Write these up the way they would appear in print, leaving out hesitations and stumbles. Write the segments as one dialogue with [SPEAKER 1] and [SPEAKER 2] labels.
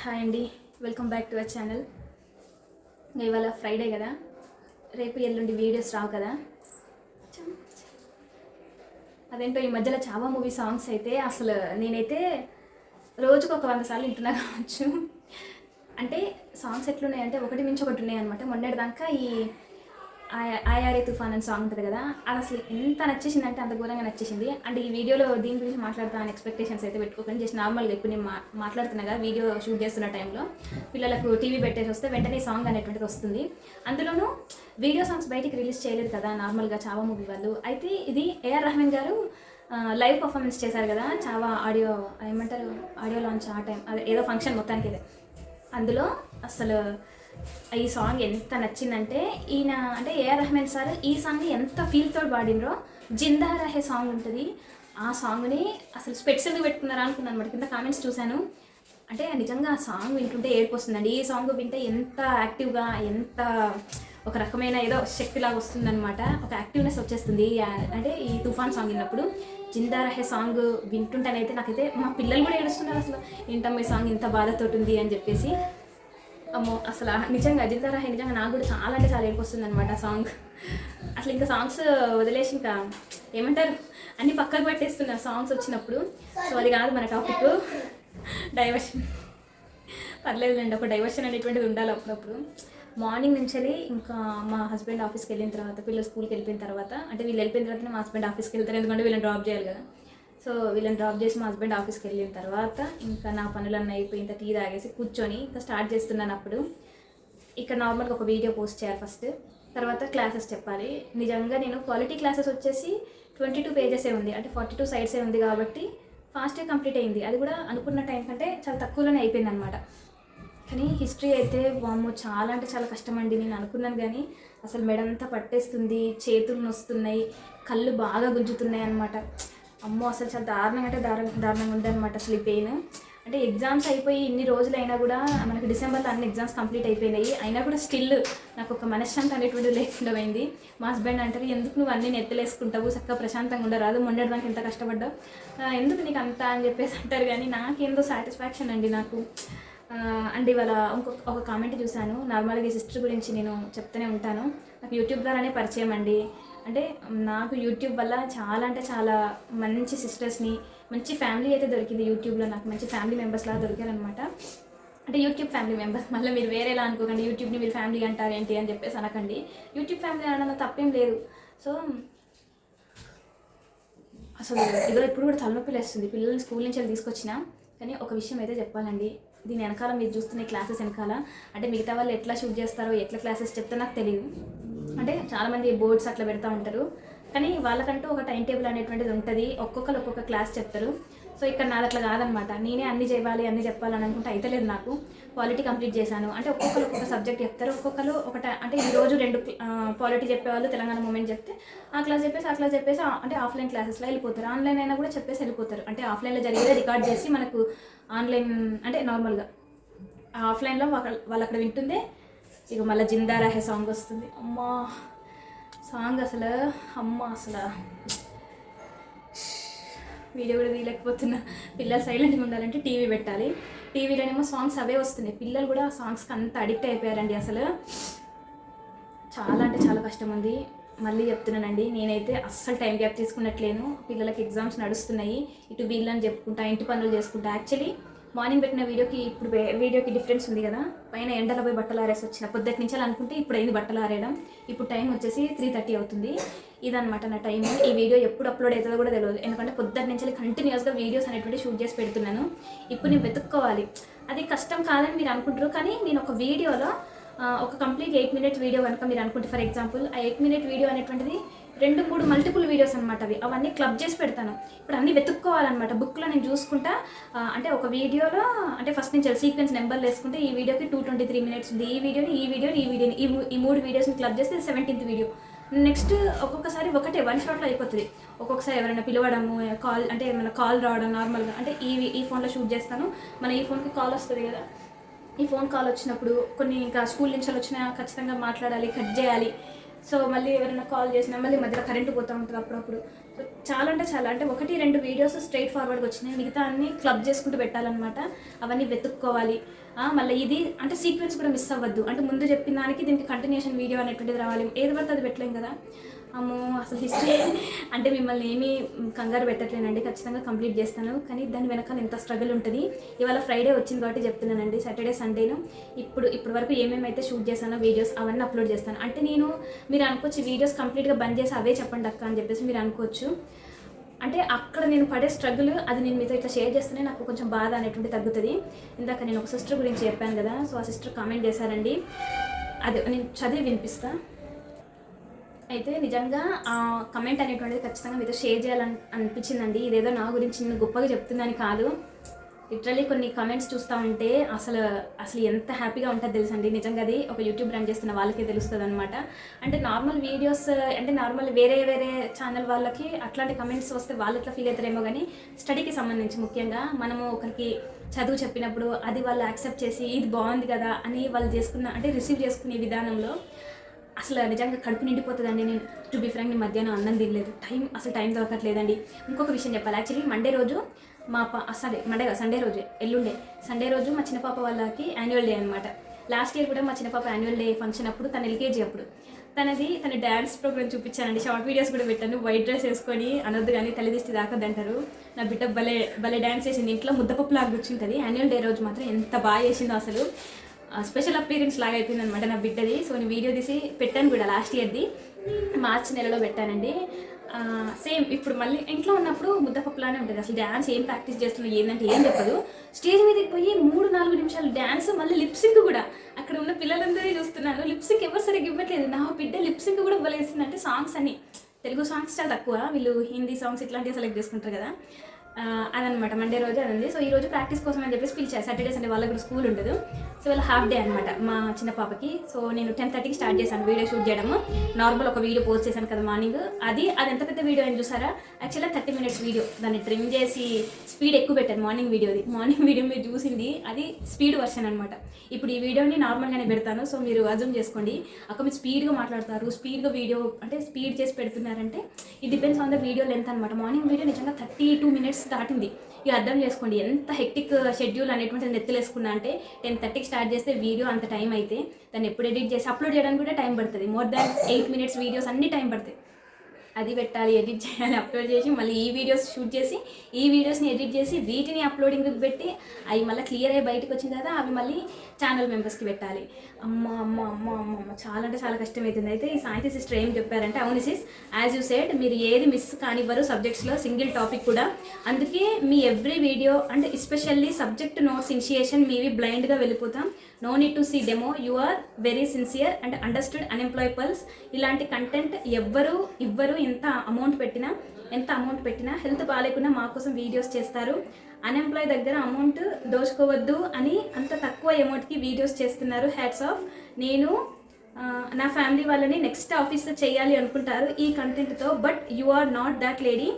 [SPEAKER 1] Hi అండి, welcome back to our channel. ఇవాళ Friday కదా, రేపు ఎల్లుండి వీడియోస్ రావు కదా. అదేంటో ఈ మధ్యలో చాలా మూవీ సాంగ్స్ అయితే అసలు నేనైతే రోజుకు ఒక 100 సార్లు వింటున్నా కావచ్చు. అంటే సాంగ్స్ ఎట్లున్నాయంటే ఒకటి మించి ఒకటి ఉన్నాయి అనమాట. మొన్నటిదాకా ఈ ఆయారే తుఫాన్ అని సాంగ్ ఉంటుంది కదా, అది అసలు ఎంత నచ్చేసింది అంటే అంత ఘోరంగా నచ్చేసింది. అంటే ఈ వీడియోలో దీని గురించి మాట్లాడతాను ఎక్స్పెక్టేషన్స్ అయితే పెట్టుకోకండి. జస్ట్ నార్మల్గా ఇప్పుడు నేను మాట్లాడుతున్నా కదా, వీడియో షూట్ చేస్తున్న టైంలో పిల్లలకు టీవీ పెట్టేసి వస్తే వెంటనే సాంగ్ అనేటువంటిది వస్తుంది. అందులోనూ వీడియో సాంగ్స్ బయటికి రిలీజ్ చేయలేదు కదా నార్మల్గా చావా మూవీ వాళ్ళు. అయితే ఇది ఏఆర్ రెహమాన్ గారు లైవ్ పర్ఫార్మెన్స్ చేశారు కదా, చావా ఆడియో ఏమంటారు ఆడియో లాంచ్ ఆ టైం అదే ఏదో ఫంక్షన్ మొత్తానికి ఇదే. అందులో అసలు ఈ సాంగ్ ఎంత నచ్చిందంటే ఈయన అంటే ఏఆర్ రెహమాన్ సార్ ఈ సాంగ్ని ఎంత ఫీల్తో పాడినరో. జిందా రహే సాంగ్ ఉంటుంది, ఆ సాంగ్ని అసలు స్పెట్స్ ఎందుకు పెట్టుకున్నారా అనుకున్నాను అనమాట. కింద కామెంట్స్ చూశాను. అంటే నిజంగా ఆ సాంగ్ వింటుంటే ఏడుపు వస్తుందండి. ఈ సాంగ్ వింటే ఎంత యాక్టివ్గా ఎంత ఒక రకమైన ఏదో శక్తిలాగా వస్తుందన్నమాట, ఒక యాక్టివ్నెస్ వచ్చేస్తుంది. అంటే ఈ తుఫాన్ సాంగ్ విన్నప్పుడు జిందా రహే సాంగ్ వింటుంటేనైతే నాకైతే మా పిల్లలు కూడా ఏడుస్తున్నారు. అసలు ఏంటమ్మా ఈ సాంగ్ ఇంత బాధతోటి ఉంది అని చెప్పేసి. అమ్మో అసలు నిజంగా జిందా రహే నిజంగా నాకు కూడా చాలా అంటే చాలా ఏడుపు వస్తుంది అనమాట ఆ సాంగ్. అసలు ఇంకా సాంగ్స్ వదిలేసి ఇంకా ఏమంటారు అన్ని పక్కకు పెట్టేస్తున్నారు సాంగ్స్ వచ్చినప్పుడు. సో అది కాదు మన టాపిక్, డైవర్షన్. పర్లేదులేండి, ఒక డైవర్షన్ అనేటువంటిది ఉండాలి అప్పుడప్పుడు. మార్నింగ్ నుంచి ఇంకా మా హస్బెండ్ ఆఫీస్కి వెళ్ళిన తర్వాత, పిల్లలు స్కూల్కి వెళ్ళిపోయిన తర్వాత, అంటే వీళ్ళు వెళ్ళిపోయిన తర్వాత మా హస్బెండ్ ఆఫీస్కి వెళ్తారు, ఎందుకంటే వీళ్ళని డ్రాప్ చేయాలి కదా. సో వీళ్ళని డ్రాప్ చేసి మా హస్బెండ్ ఆఫీస్కి వెళ్ళిన తర్వాత ఇంకా నా పనులన్నీ అయిపోయి ఇంత టీ తాగేసి కూర్చొని ఇంకా స్టార్ట్ చేస్తున్నాను. అప్పుడు ఇక్కడ నార్మల్గా ఒక వీడియో పోస్ట్ చేయాలి ఫస్ట్, తర్వాత క్లాసెస్ చెప్పాలి. నిజంగా నేను క్వాలిటీ క్లాసెస్ వచ్చేసి 22 పేజెసే ఉంది, అంటే 42 సైడ్సే ఉంది కాబట్టి ఫాస్ట్గా కంప్లీట్ అయింది. అది కూడా అనుకున్న టైం కంటే చాలా తక్కువలోనే అయిపోయింది అనమాట. కానీ హిస్టరీ అయితే వామ్మో చాలా అంటే చాలా కష్టమండి. నేను అనుకున్నాను కానీ అసలు మెడంతా పట్టేస్తుంది, చేతులు నొస్తున్నాయి, కళ్ళు బాగా గుంజుతున్నాయి అనమాట. అమ్మో అసలు చాలా దారుణంగా అంటే దారుణంగా ఉందన్నమాట అసలు ఈ పెయిన్. అంటే ఎగ్జామ్స్ అయిపోయి ఇన్ని రోజులు అయినా కూడా మనకి డిసెంబర్లో అన్ని ఎగ్జామ్స్ కంప్లీట్ అయిపోయినాయి, అయినా కూడా స్టిల్ నాకు ఒక మనశ్శాంతి అనేటువంటిది లేకుండా పోయింది. మా హస్బెండ్ అంటారు, ఎందుకు నువ్వు అన్నీ నెత్తలేసుకుంటావు, చక్కగా ప్రశాంతంగా ఉండరాదు, మొన్నటిదానికి ఎంత కష్టపడ్డావు, ఎందుకు నీకు అంతా అని చెప్పేసి అంటారు. కానీ నాకేందో సాటిస్ఫాక్షన్ అండి నాకు. అండ్ ఇవాళ ఒక కామెంట్ చూశాను. నార్మల్గా ఈ సిస్టర్ గురించి నేను చెప్తూనే ఉంటాను, నాకు యూట్యూబ్ ద్వారానే పరిచయం అండి. అంటే నాకు యూట్యూబ్ వల్ల చాలా అంటే చాలా మంచి సిస్టర్స్ని, మంచి ఫ్యామిలీ అయితే దొరికింది యూట్యూబ్లో. నాకు మంచి ఫ్యామిలీ మెంబర్స్ లాగా దొరికారనమాట. అంటే యూట్యూబ్ ఫ్యామిలీ మెంబర్స్, మళ్ళీ మీరు వేరేలా అనుకోకండి, యూట్యూబ్ని మీరు ఫ్యామిలీ అంటారేంటి అని చెప్పేసి అనకండి. యూట్యూబ్ ఫ్యామిలీ అనడం తప్పేం లేదు. సో అసలు ఇదిగో ఇప్పుడు కూడా తలనొప్పి లేస్తుంది, పిల్లల్ని స్కూల్ నుంచి తీసుకొచ్చినా. కానీ ఒక విషయం అయితే చెప్పాలండి, దీని వెనకాల మీరు చూస్తున్న క్లాసెస్ వెనకాల అంటే మిగతా వాళ్ళు ఎట్లా షూట్ చేస్తారో, ఎట్లా క్లాసెస్ చెప్తే నాకు తెలియదు. అంటే చాలామంది బోర్డ్స్ అట్లా పెడతా ఉంటారు, కానీ వాళ్ళకంటూ ఒక టైం టేబుల్ అనేటువంటిది ఉంటుంది, ఒక్కొక్కరు ఒక్కొక్క క్లాస్ చెప్తారు. సో ఇక్కడ నాది అట్లా కాదనమాట. నేనే అన్ని చెప్పాలని అనుకుంటే అయితే లేదు. నాకు పాలిటీ కంప్లీట్ చేశాను అంటే ఒక్కొక్కరు ఒక్కొక్క సబ్జెక్ట్ చెప్తారు, ఒక్కొక్కరు అంటే ఈరోజు 2 పాలిటీ చెప్పేవాళ్ళు తెలంగాణ మూమెంట్ చెప్తే ఆ క్లాస్ చెప్పేసి అంటే ఆఫ్లైన్ క్లాసెస్లో వెళ్ళిపోతారు, ఆన్లైన్ అయినా కూడా చెప్పేసి వెళ్ళిపోతారు. అంటే ఆఫ్లైన్లో జరిగేదే రికార్డ్ చేసి మనకు ఆన్లైన్ అంటే నార్మల్గా ఆఫ్లైన్లో వాళ్ళు అక్కడ వింటుందే. ఇక మళ్ళీ జిందా రహే సాంగ్ వస్తుంది. అమ్మా సాంగ్ అసలు అసలు వీడియో కూడా తీయలేకపోతున్నా. పిల్లలు సైలెంట్గా ఉండాలంటే టీవీ పెట్టాలి, టీవీలోనేమో సాంగ్స్ అవే వస్తున్నాయి. పిల్లలు కూడా ఆ సాంగ్స్కి అంత అడిక్ట్ అయిపోయారండి. అసలు చాలా అంటే చాలా కష్టం ఉంది. మళ్ళీ చెప్తున్నానండి, నేనైతే అస్సలు టైం గ్యాప్ తీసుకున్నట్లేను. పిల్లలకి ఎగ్జామ్స్ నడుస్తున్నాయి, ఇటు వీళ్ళని చెప్పుకుంటా, ఇంటి పనులు చేసుకుంటా. యాక్చువల్లీ మార్నింగ్ పెట్టిన వీడియోకి ఇప్పుడు వీడియోకి డిఫరెన్స్ ఉంది కదా. పైన ఎండలో పోయి బట్టలు ఆరేసి వచ్చిన పొద్దుటి నుంచి అనుకుంటే ఇప్పుడు అయింది బట్టలు ఆరేయడం. ఇప్పుడు టైం వచ్చేసి 3:30 అవుతుంది. ఇదనమాట నా టైం. ఈ వీడియో ఎప్పుడు అప్లోడ్ అవుతుందో కూడా తెలియదు, ఎందుకంటే పొద్దుటి నుంచి కంటిన్యూస్గా వీడియోస్ అనేటువంటి షూట్ చేసి పెడుతున్నాను. ఇప్పుడు నేను వెతుక్కోవాలి, అది కష్టం కాదని మీరు అనుకుంటారు. కానీ నేను ఒక వీడియోలో ఒక కంప్లీట్ 8 మినిట్ వీడియో కనుక మీరు అనుకుంటే, ఫర్ ఎగ్జాంపుల్ ఆ 8 మినిట్ వీడియో అనేటువంటిది 2-3 మల్టిపుల్ వీడియోస్ అనమాట. అవన్నీ క్లబ్ చేసి పెడతాను. ఇప్పుడు అన్నీ వెతుక్కోవాలన్నమాట. బుక్లో నేను చూసుకుంటా. అంటే ఒక వీడియోలో అంటే ఫస్ట్ నుంచి సీక్వెన్స్ నెంబర్లు వేసుకుంటే ఈ వీడియోకి 223 మినిట్స్ ఉంది, ఈ వీడియోని ఈ 3 వీడియోస్ని క్లబ్ చేస్తే 17th వీడియో. నెక్స్ట్ ఒక్కొక్కసారి ఒకటే 1 షాట్లో అయిపోతుంది. ఒక్కొక్కసారి ఎవరైనా పిలవడము, కాల్ అంటే ఏమైనా కాల్ రావడం నార్మల్గా అంటే ఈ ఫోన్లో షూట్ చేస్తాను. మన ఈ ఫోన్కి కాల్ వస్తుంది కదా, ఈ ఫోన్ కాల్ వచ్చినప్పుడు కొన్ని ఇంకా స్కూల్ నుంచి వచ్చినా ఖచ్చితంగా మాట్లాడాలి, కట్ చేయాలి. సో మళ్ళీ ఎవరైనా కాల్ చేసినా మళ్ళీ మధ్యలో కరెంటు పోతూ ఉంటుంది అప్పుడప్పుడు. సో చాలా అంటే చాలా, అంటే 1-2 వీడియోస్ స్ట్రైట్ ఫార్వర్డ్గా వచ్చినాయి, మిగతా అన్నీ క్లబ్ చేసుకుంటూ పెట్టాలన్నమాట. అవన్నీ వెతుక్కోవాలి. మళ్ళీ ఇది అంటే సీక్వెన్స్ కూడా మిస్ అవ్వద్దు, అంటే ముందు చెప్పిన దానికి దీనికి కంటిన్యూషన్ వీడియో అనేటువంటిది రావాలి. ఏది పడితే అది పెట్టలేం కదా. అమ్మో అసలు హిస్టరీ అంటే మిమ్మల్ని ఏమీ కంగారు పెట్టట్లేనండి, ఖచ్చితంగా కంప్లీట్ చేస్తాను. కానీ దాని వెనకాల ఎంత స్ట్రగుల్ ఉంటుంది. ఇవాళ ఫ్రైడే వచ్చింది కాబట్టి చెప్తున్నానండి. సాటర్డే సండేను ఇప్పుడు వరకు ఏమేమైతే షూట్ చేశానో వీడియోస్ అవన్నీ అప్లోడ్ చేస్తాను. అంటే మీరు అనుకోవచ్చు వీడియోస్ కంప్లీట్గా బంద్ చేసి అవే చెప్పండి అక్క అని చెప్పేసి మీరు అనుకోవచ్చు. అంటే అక్కడ నేను పడే స్ట్రగుల్ అది నేను మీతో ఇట్లా షేర్ చేస్తేనే నాకు కొంచెం బాధ అనేటువంటి తగ్గుతుంది. ఇందాక నేను ఒక సిస్టర్ గురించి చెప్పాను కదా, సో ఆ సిస్టర్ కామెంట్ చేశారండి, అది నేను చదివి వినిపిస్తా. అయితే నిజంగా ఆ కమెంట్ అనేటువంటిది ఖచ్చితంగా మీతో షేర్ చేయాలని అనిపించిందండి. ఇదేదో నా గురించి నేను గొప్పగా చెప్తున్నాను కాదు, లిటరలీ కొన్ని కమెంట్స్ చూస్తూ ఉంటే అసలు ఎంత హ్యాపీగా ఉంటుంది తెలుసండి. నిజంగా అది ఒక యూట్యూబ్ రన్ చేస్తున్న వాళ్ళకే తెలుస్తుంది అనమాట. అంటే నార్మల్ వీడియోస్ అంటే నార్మల్ వేరే ఛానల్ వాళ్ళకి అట్లాంటి కమెంట్స్ వస్తే వాళ్ళు ఎట్లా ఫీల్ అవుతారేమో, కానీ స్టడీకి సంబంధించి ముఖ్యంగా మనము ఒకరికి చదువు చెప్పినప్పుడు అది వాళ్ళు యాక్సెప్ట్ చేసి ఇది బాగుంది కదా అని వాళ్ళు అంటే రిసీవ్ చేసుకునే విధానంలో అసలు నిజంగా కడుపు నిండిపోతుందండి. నేను టు బి ఫ్రాంక్ మధ్యాహ్నం అన్నం తినలేదు, టైం దొరకట్లేదండి. ఇంకొక విషయం చెప్పాలి, యాక్చువల్లీ మండే రోజు సండే రోజు ఎల్లుండే సండే రోజు మా చిన్న పాప వాళ్ళకి యాన్యువల్ డే అనమాట. లాస్ట్ ఇయర్ కూడా మా చిన్న పాప యాన్యువల్ డే ఫంక్షన్ అప్పుడు తన ఎల్కేజీ అప్పుడు తన డ్యాన్స్ ప్రోగ్రామ్ చూపించానండి. షార్ట్ వీడియోస్ కూడా పెట్టాను. వైట్ డ్రెస్ వేసుకొని అనొద్దు కానీ తల్లిదిష్టి దాకద్దంటారు. నా బిడ్డ భలే డ్యాన్స్ చేసింది, ఇంట్లో ముద్దపప్పు లాగా కూర్చుంటుంది. యాన్యువల్ డే రోజు మాత్రం ఎంత బాగా చేసిందో అసలు స్పెషల్ అపీరెన్స్ లాగా అయిపోయింది అనమాట నా బిడ్డది. సో నేను వీడియో తీసి పెట్టాను కూడా, లాస్ట్ ఇయర్ది మార్చి నెలలో పెట్టానండి. సేమ్ ఇప్పుడు మళ్ళీ ఇంట్లో ఉన్నప్పుడు ముద్దపప్పులానే ఉంటుంది. అసలు డ్యాన్స్ ఏం ప్రాక్టీస్ చేస్తున్నా ఏంటంటే ఏం చెప్పదు. స్టేజ్ మీదకి పోయి 3-4 నిమిషాలు డ్యాన్స్, మళ్ళీ లిప్సింక్ కూడా. అక్కడ ఉన్న పిల్లలందరూ చూస్తున్నాను, లిప్సింక్ ఎవరు సరిగ్గా ఇవ్వట్లేదు. నా బిడ్డ లిప్సింక్ కూడా ఇవ్వలేస్తుంది. అంటే సాంగ్స్ అన్ని తెలుగు సాంగ్స్ చాలా తక్కువ, వీళ్ళు హిందీ సాంగ్స్ ఇట్లాంటివి సెలెక్ట్ చేసుకుంటారు కదా, అదనమాట. మండే రోజు అదండి. సో ఈ రోజు ప్రాక్టీస్ కోసం అని చెప్పేసి పిలిచారు. సాటర్డే సండే వాళ్ళకి కూడా స్కూల్ ఉండదు. సో వాళ్ళ హాఫ్ డే అనమాట మా చిన్న పాపకి. సో నేను 10:30కి స్టార్ట్ చేశాను వీడియో షూట్ చేయడము. నార్మల్ ఒక వీడియో పోస్ట్ చేశాను కదా మార్నింగ్, అది ఎంత పెద్ద వీడియో అని చూసారా. యాక్చువల్గా 30 minutes వీడియో, దాన్ని ట్రిమ్ చేసి స్పీడ్ ఎక్కువ పెట్టాను. మార్నింగ్ వీడియో మీరు చూసింది అది స్పీడ్ వర్షన్ అనమాట. ఇప్పుడు ఈ వీడియోని నార్మల్గానే పెడతాను. సో మీరు అజ్యూమ్ చేసుకోండి, అక్కడ మీరు స్పీడ్గా మాట్లాడతారు, స్పీడ్గా వీడియో అంటే స్పీడ్ చేసి పెడుతున్నారంటే ఇది depends on the video length అనమాట. మార్నింగ్ వీడియో నిజంగా 32 minutes దాటింది. ఇక అర్థం చేసుకోండి ఎంత హెక్టిక్ షెడ్యూల్ అనేటువంటి నెత్తిలేసుకున్నా. అంటే 10:30కి స్టార్ట్ చేస్తే వీడియో అంత టైం అయితే దాన్ని ఎప్పుడు ఎడిట్ చేసి అప్లోడ్ చేయడానికి కూడా టైం పడుతుంది. మోర్ దాన్ 8 minutes వీడియోస్ అన్ని టైం పడుతాయి. అది పెట్టాలి, ఎడిట్ చేయాలి, అప్లోడ్ చేసి మళ్ళీ ఈ వీడియోస్ షూట్ చేసి ఈ వీడియోస్ని ఎడిట్ చేసి వీటిని అప్లోడింగ్కి పెట్టి అవి మళ్ళీ క్లియర్ అయ్యి బయటకు వచ్చిన తర్వాత అవి మళ్ళీ ఛానల్ మెంబర్స్కి పెట్టాలి. అమ్మ చాలా అంటే చాలా కష్టమవుతుంది. అయితే ఈ సాహితీ సిస్టర్ ఏం చెప్పారంటే, అవును సిస్, యాజ్ యూ సెడ్ మీరు ఏది మిస్ కానివ్వరు సబ్జెక్ట్స్లో, సింగిల్ టాపిక్ కూడా. అందుకే మీ ఎవ్రీ వీడియో అంటే ఎస్పెషల్లీ సబ్జెక్ట్ నోట్స్ ఇనిషియేషన్ మీవి బ్లైండ్గా వెళ్ళిపోతాం. No need to see demo, you are very sincere and understood unemployables. ఇలాంటి కంటెంట్ ఇవ్వరు. ఎంత అమౌంట్ పెట్టినా హెల్త్ బాగాలేకుండా మా కోసం వీడియోస్ చేస్తారు. అన్ఎంప్లాయ్ దగ్గర అమౌంట్ దోచుకోవద్దు అని అంత తక్కువ అమౌంట్కి వీడియోస్ చేస్తున్నారు. Hats off. నేను నా ఫ్యామిలీ వాళ్ళని నెక్స్ట్ ఆఫీసర్ చేయాలి అనుకుంటారు ఈ కంటెంట్తో. But you are not that lady.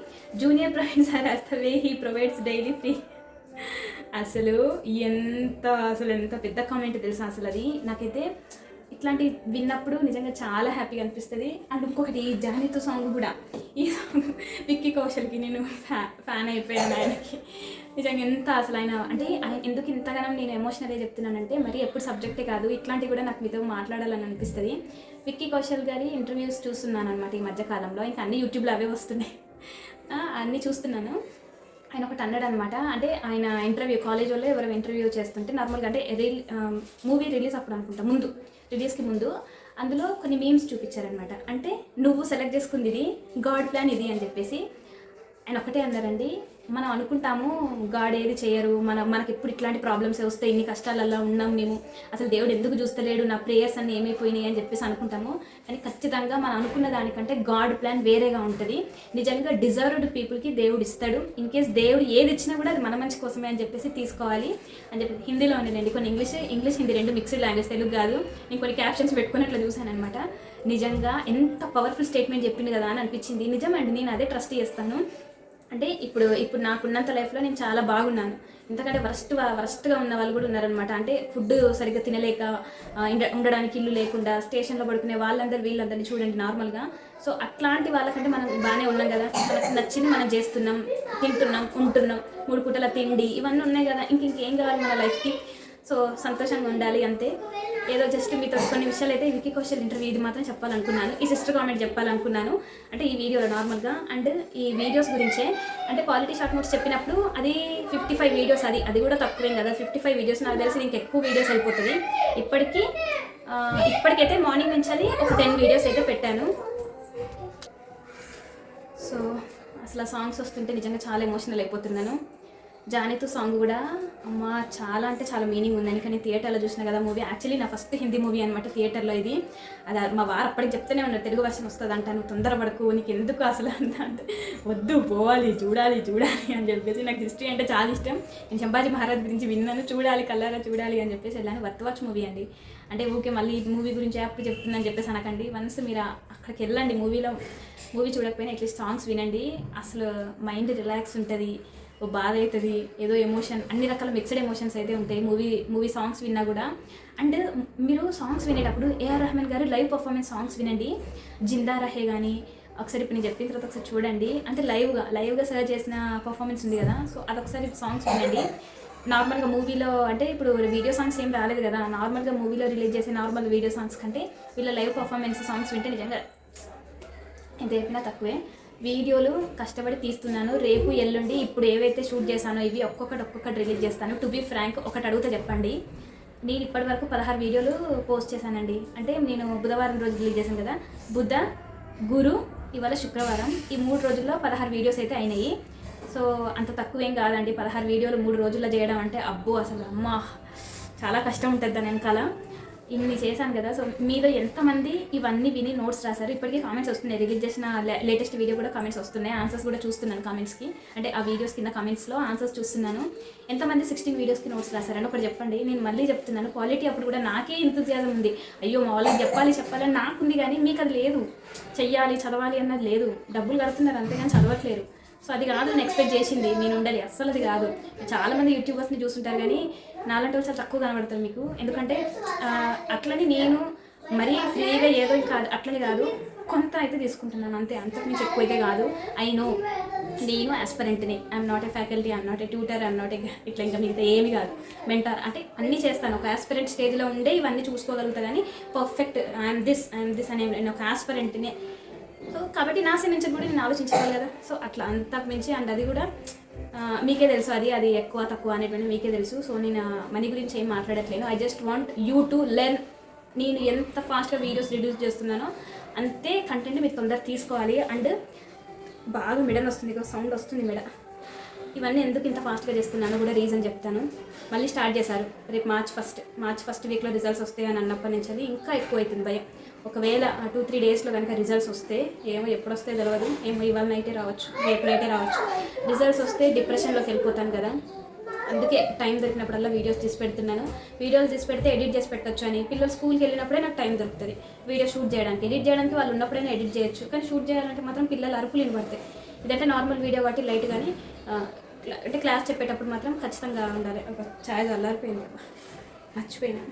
[SPEAKER 1] Junior provides are as the way he provides daily free. అసలు ఎంత పెద్ద కామెంట్ తెలుసా అసలు అది. నాకైతే ఇట్లాంటి విన్నప్పుడు నిజంగా చాలా హ్యాపీగా అనిపిస్తుంది. అండ్ ఇంకొకటి జానీతో సాంగ్ కూడా, ఈ సాంగ్ విక్కీ కౌశల్కి నేను ఫ్యాన్ అయిపోయాను ఆయనకి. నిజంగా ఎంత అసలు ఆయన అంటే ఎందుకు ఇంతగానో నేను ఎమోషనల్గా చెప్తున్నానంటే, మరి ఎప్పుడు సబ్జెక్టే కాదు ఇట్లాంటివి కూడా నాకు మీతో మాట్లాడాలని అనిపిస్తుంది. విక్కీ కౌశల్ గారి ఇంటర్వ్యూస్ చూస్తున్నాను అనమాట ఈ మధ్యకాలంలో. ఇంకా అన్ని యూట్యూబ్లో అవే వస్తున్నాయి, అన్నీ చూస్తున్నాను. ఆయన ఒకటి అన్నాడు అనమాట. అంటే ఆయన ఇంటర్వ్యూ కాలేజ్ వాళ్ళు ఎవరో ఇంటర్వ్యూ చేస్తుంటే నార్మల్గా అంటే మూవీ రిలీజ్ అప్పుడు అనుకుంటా, రిలీజ్కి ముందు అందులో కొన్ని మీమ్స్ చూపించారనమాట. అంటే నువ్వు సెలెక్ట్ చేసుకుంది ఇది, గాడ్ ప్లాన్ ఇది అని చెప్పేసి ఆయన ఒకటే అన్నారండి. మనం అనుకుంటాము గాడ్ ఏది చేయరు, మనకి ఎప్పుడు ఇట్లాంటి ప్రాబ్లమ్స్ వస్తాయి, ఇన్ని కష్టాలలో ఉన్నాం మేము, అసలు దేవుడు ఎందుకు చూస్తలేడు, నా ప్రేయర్స్ అన్నీ ఏమైపోయినాయి అని చెప్పేసి అనుకుంటాము. కానీ ఖచ్చితంగా మనం అనుకున్న దానికంటే గాడ్ ప్లాన్ వేరేగా ఉంటుంది. నిజంగా డిజర్వ్డ్ పీపుల్కి దేవుడు ఇస్తాడు. ఇన్ కేస్ దేవుడు ఏది ఇచ్చినా కూడా అది మన మంచి కోసమే అని చెప్పేసి తీసుకోవాలి అని చెప్పి హిందీలో ఉండేనండి. కొన్ని ఇంగ్లీష్ హిందీ రెండు మిక్స్డ్ లాంగ్వేజ్, తెలుగు కాదు. నేను కొన్ని క్యాప్షన్స్ పెట్టుకుని అట్లా చూశాను అనమాట. నిజంగా ఎంత పవర్ఫుల్ స్టేట్మెంట్ చెప్పింది కదా అని అనిపించింది. నిజమండి, నేను అదే ట్రస్ట్ చేస్తాను. అంటే ఇప్పుడు నాకున్నంత లైఫ్లో నేను చాలా బాగున్నాను. ఎందుకంటే వరస్ట్గా ఉన్న వాళ్ళు కూడా ఉన్నారనమాట. అంటే ఫుడ్ సరిగ్గా తినలేక ఉండడానికి ఇల్లు లేకుండా స్టేషన్లో పడుకునే వాళ్ళందరూ వీళ్ళందరినీ చూడండి నార్మల్గా. సో అట్లాంటి వాళ్ళకంటే మనం బాగానే ఉన్నాం కదా, మనకు నచ్చింది మనం చేస్తున్నాం, తింటున్నాం, ఉంటున్నాం, 3 పూటల తిండి ఇవన్నీ ఉన్నాయి కదా, ఇంకేం కావాలి మన లైఫ్కి. సో సంతోషంగా ఉండాలి అంతే. ఏదో జస్ట్ మీతో కొన్ని విషయాలు అయితే వికీ కౌశల్ ఇంటర్వ్యూ ఇది మాత్రం చెప్పాలనుకున్నాను, ఈ సిస్టర్ కామెంట్ చెప్పాలనుకున్నాను అంటే ఈ వీడియోలో నార్మల్గా. అండ్ ఈ వీడియోస్ గురించే అంటే క్వాలిటీ షార్ట్ నోట్స్ చెప్పినప్పుడు అది 55 వీడియోస్, అది కూడా తక్కువేం కదా. 55 వీడియోస్ నాకు తెలిసి ఇంక ఎక్కువ వీడియోస్ అయిపోతుంది. ఇప్పటికైతే మార్నింగ్ నుంచి అది ఒక 10 వీడియోస్ అయితే పెట్టాను. సో అసలు ఆ సాంగ్స్ వస్తుంటే నిజంగా చాలా ఎమోషనల్ అయిపోతున్నాను. జానీతు సాంగ్ కూడా అమ్మ చాలా అంటే చాలా మీనింగ్ ఉందని. కానీ థియేటర్లో చూసిన కదా మూవీ, యాక్చువల్లీ నా ఫస్ట్ హిందీ మూవీ అనమాట థియేటర్లో ఇది. అది మా వారు అప్పటికి చెప్తూనే ఉన్నారు తెలుగు వర్షన్ వస్తుంది అంట, నువ్వు తొందరపడకు, నీకు ఎందుకు అసలు అంటే వద్దు పోవాలి చూడాలి అని చెప్పేసి. నాకు హిస్టరీ అంటే చాలా ఇష్టం, నేను సంభాజీ మహారాజ్ గురించి విన్నాను, చూడాలి కల్లారా చూడాలి అని చెప్పేసి వెళ్ళాను. వర్త్ వాచ్ మూవీ అండి. అంటే ఊకే మళ్ళీ ఈ మూవీ గురించి యాప్ చెప్తుందని చెప్పేసి అనకండి. వన్స్ మీరు అక్కడికి వెళ్ళండి, మూవీ చూడకపోయినా అట్లీస్ట్ సాంగ్స్ వినండి, అసలు మైండ్ రిలాక్స్ ఉంటుంది, ఓ బాధ అవుతుంది, ఏదో ఎమోషన్, అన్ని రకాల మిక్స్డ్ ఎమోషన్స్ అయితే ఉంటాయి మూవీ సాంగ్స్ విన్నా కూడా. అండ్ మీరు సాంగ్స్ వినేటప్పుడు ఏఆర్ రెహమాన్ గారు లైవ్ పర్ఫార్మెన్స్ సాంగ్స్ వినండి. జిందా రహే కానీ ఒకసారి ఇప్పుడు నేను చెప్పిన తర్వాత ఒకసారి చూడండి. అంటే లైవ్గా సర్చ్ చేసిన పర్ఫార్మెన్స్ ఉంది కదా, సో అదొకసారి సాంగ్స్ వినండి. నార్మల్గా మూవీలో అంటే ఇప్పుడు వీడియో సాంగ్స్ ఏం రాలేదు కదా, నార్మల్గా మూవీలో రిలీజ్ చేసే నార్మల్ వీడియో సాంగ్స్ కంటే వీళ్ళ లైవ్ పర్ఫార్మెన్స్ సాంగ్స్ వింటే నిజంగా ఎంత చెప్పినా తక్కువే. వీడియోలు కష్టపడి తీస్తున్నాను, రేపు ఎల్లుండి ఇప్పుడు ఏవైతే షూట్ చేశానో ఇవి ఒక్కొక్కటి రిలీజ్ చేస్తాను. టు బీ ఫ్రాంక్ ఒకటి అడుగుతా చెప్పండి, నేను ఇప్పటి వరకు 16 వీడియోలు పోస్ట్ చేశానండి. అంటే నేను బుధవారం రోజు రిలీజ్ చేశాను కదా, బుధ, గురు, ఇవాళ శుక్రవారం, ఈ 3 రోజుల్లో 16 వీడియోస్ అయితే అయినాయి. సో అంత తక్కువేం కాదండి 16 వీడియోలు 3 రోజుల్లో చేయడం అంటే. అబ్బో అసలు అమ్మ చాలా కష్టం ఉంటుంది దాని వెనకాల. ఇన్ని చేశాను కదా. సో మీలో ఎంతమంది ఇవన్నీ విని నోట్స్ రాశారు? ఇప్పటికీ కామెంట్స్ వస్తున్నాయి, రిలీజ్ చేసిన లేటెస్ట్ వీడియో కూడా కామెంట్స్ వస్తున్నాయి, ఆన్సర్స్ కూడా చూస్తున్నాను కామెంట్స్కి, అంటే ఆ వీడియోస్ కింద కామెంట్స్లో ఆన్సర్స్ చూస్తున్నాను. ఎంతమంది 16 వీడియోస్కి నోట్స్ రాశారని ఒకటి చెప్పండి. నేను మళ్ళీ చెప్తున్నాను, క్వాలిటీ అప్పుడు కూడా నాకే ఎంతూజియాజం ఉంది, అయ్యో మా వాళ్ళకి చెప్పాలని నాకుంది, కానీ మీకు అది లేదు, చెయ్యాలి చదవాలి అన్నది లేదు. డబ్బులు కడుతున్నారు అంతేగాని చదవట్లేరు. సో అది కాదు నేను ఎక్స్పెక్ట్ చేసింది, నేను ఉండాలి, అస్సలు అది కాదు. చాలామంది యూట్యూబర్స్ని చూస్తుంటారు కానీ నాలాంటి వాళ్ళు చాలా తక్కువ కనబడతారు మీకు. ఎందుకంటే అట్లని నేను మరీ ఫ్రీగా ఏదో కాదు, అట్లని కాదు, కొంత అయితే తీసుకుంటున్నాను అంతే, అంతకుమించి ఎక్కువ అయితే కాదు. ఐ నో నేను ఆస్పరెంట్ని, I'm not a faculty, I'm not a tutor, I'm not a ఇట్లా ఇంకా మిగతా ఏమి కాదు, మెంటర్, అంటే అన్నీ చేస్తాను. ఒక ఆస్పరెంట్ స్టేజ్లో ఉండే ఇవన్నీ చూసుకోగలుగుతా, కానీ పర్ఫెక్ట్ ఐఎమ్ దిస్ అనే నేను ఒక ఆస్పరెంట్ని. సో కాబట్టి నా సైడ్ నుంచి కూడా నేను ఆలోచించాలి కదా. సో అట్లా అంతకు మించి, అండ్ అది కూడా మీకే తెలుసు, అది ఎక్కువ తక్కువ అనేటువంటి మీకే తెలుసు. సో నేను మనీ గురించి ఏం మాట్లాడట్లేను. I just want you to learn. నేను ఎంత ఫాస్ట్గా వీడియోస్ రిడ్యూస్ చేస్తున్నానో అంతే కంటెంట్ మీరు తొందరగా తీసుకోవాలి. అండ్ బాగా మెడల్ వస్తుంది, సౌండ్ వస్తుంది మెడ. ఇవన్నీ ఎందుకు ఇంత ఫాస్ట్గా చేస్తున్నానో కూడా రీజన్ చెప్తాను. మళ్ళీ స్టార్ట్ చేశారు రేపు మార్చ్ ఫస్ట్ వీక్లో రిజల్ట్స్ వస్తాయి అని అన్నప్పటి నుంచి అది ఇంకా ఎక్కువ అవుతుంది భయం. ఒకవేళ 2-3 డేస్లో కనుక రిజల్ట్స్ వస్తే, ఏమో ఎప్పుడు వస్తే తెలియదు, ఏమో ఇవాళ నైటే రావచ్చు, రేపు నైటే రావచ్చు. రిజల్ట్స్ వస్తే డిప్రెషన్లోకి వెళ్ళిపోతాను కదా, అందుకే టైం దొరికినప్పుడల్లా వీడియోస్ తీసి పెడుతున్నాను. వీడియోస్ తీసి పెడితే ఎడిట్ చేసి పెట్టొచ్చు అని. పిల్లలు స్కూల్కి వెళ్ళినప్పుడే నాకు టైం దొరుకుతుంది వీడియో షూట్ చేయడానికి. ఎడిట్ చేయడానికి వాళ్ళు ఉన్నప్పుడైనా ఎడిట్ చేయొచ్చు, కానీ షూట్ చేయాలంటే మాత్రం పిల్లలు అరుపులు వినబడతాయి. ఇదంటే నార్మల్ వీడియో కాబట్టి లైట్, కానీ అంటే క్లాస్ చెప్పేటప్పుడు మాత్రం ఖచ్చితంగా ఉండాలి. ఒక ఛాయ్ అల్లారిపోయింది, మర్చిపోయినా.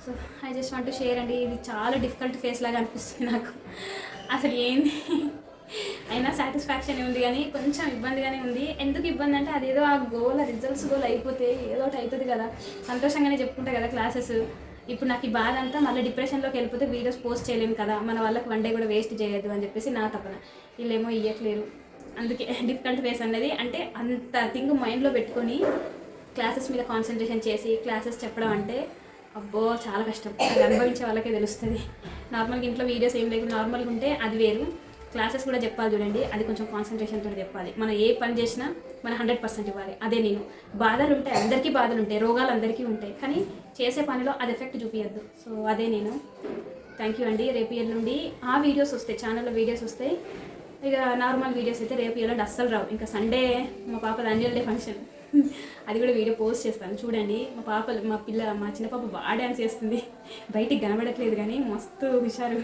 [SPEAKER 1] So I just want to share అండి. ఇది చాలా డిఫికల్ట్ ఫేస్ లాగా అనిపిస్తుంది నాకు, అసలు ఏంది అయినా సాటిస్ఫాక్షన్ ఉంది, కానీ కొంచెం ఇబ్బందిగానే ఉంది. ఎందుకు ఇబ్బంది అంటే అదేదో ఆ రిజల్ట్స్ గోల్ అయిపోతే ఏదో ఒకటి అవుతుంది కదా, సంతోషంగానే చెప్పుకుంటా కదా క్లాసెస్. ఇప్పుడు నాకు ఈ బాధ అంతా మళ్ళీ డిప్రెషన్లోకి వెళ్ళిపోతే వీడియోస్ పోస్ట్ చేయలేము కదా, మన వాళ్ళకి 1 డే కూడా వేస్ట్ చేయొద్దు అని చెప్పేసి నా తపన. వీళ్ళేమో ఇవ్వట్లేరు, అందుకే డిఫికల్ట్ ఫేస్ అన్నది. అంటే అంత థింగ్ మైండ్లో పెట్టుకొని క్లాసెస్ మీద కాన్సన్ట్రేషన్ చేసి క్లాసెస్ చెప్పడం అంటే అబ్బో చాలా కష్టం. అది అనుభవించే వాళ్ళకే తెలుస్తుంది. నార్మల్గా ఇంట్లో వీడియోస్ ఏం లేకుండా నార్మల్గా ఉంటే అది వేరు, క్లాసెస్ కూడా చెప్పాలి చూడండి, అది కొంచెం కాన్సన్ట్రేషన్తో చెప్పాలి. మనం ఏ పని చేసినా మనం 100% ఇవ్వాలి. అదే నేను, బాధలు ఉంటాయి, అందరికీ బాధలు ఉంటాయి, రోగాలు అందరికీ ఉంటాయి, కానీ చేసే పనిలో అది ఎఫెక్ట్ చూపించద్దు. సో అదే నేను. థ్యాంక్ యూ అండి. రేపు ఎల్లుండి ఆ వీడియోస్ వస్తాయి, ఛానల్లో వీడియోస్ వస్తాయి. ఇక నార్మల్ వీడియోస్ అయితే రేపు ఎల్లుండి అస్సలు రావు. ఇంకా సండే మా పాపది యాన్యువల్ డే ఫంక్షన్, అది కూడా వీడియో పోస్ట్ చేస్తాను చూడండి. మా చిన్న పాప బాగా డ్యాన్స్ చేస్తుంది, బయటికి కనబడట్లేదు కానీ మస్తు హుషారు.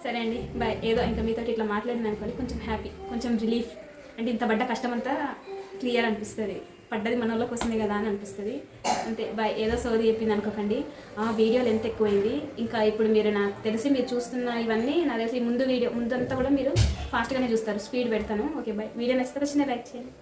[SPEAKER 1] సరే అండి, బాయ్. ఏదో ఇంకా మీతో ఇట్లా మాట్లాడిన అనుకోండి కొంచెం హ్యాపీ, కొంచెం రిలీఫ్. అంటే ఇంత పడ్డ కష్టం అంతా క్లియర్ అనిపిస్తుంది, పడ్డది మన వాళ్ళ కోసమే కదా అని అనిపిస్తుంది. అంతే బాయ్. ఏదో సోది చెప్పింది అనుకోకండి. వీడియోలు ఎంత ఎక్కువైంది. ఇంకా ఇప్పుడు మీరు నాకు తెలిసి మీరు చూస్తున్న ఇవన్నీ నాకు తెలిసి ముందంతా కూడా మీరు ఫాస్ట్గానే చూస్తారు, స్పీడ్ పెడతాను. Okay bye. వీడియో నచ్చితే చిన్న లైక్ చేయండి.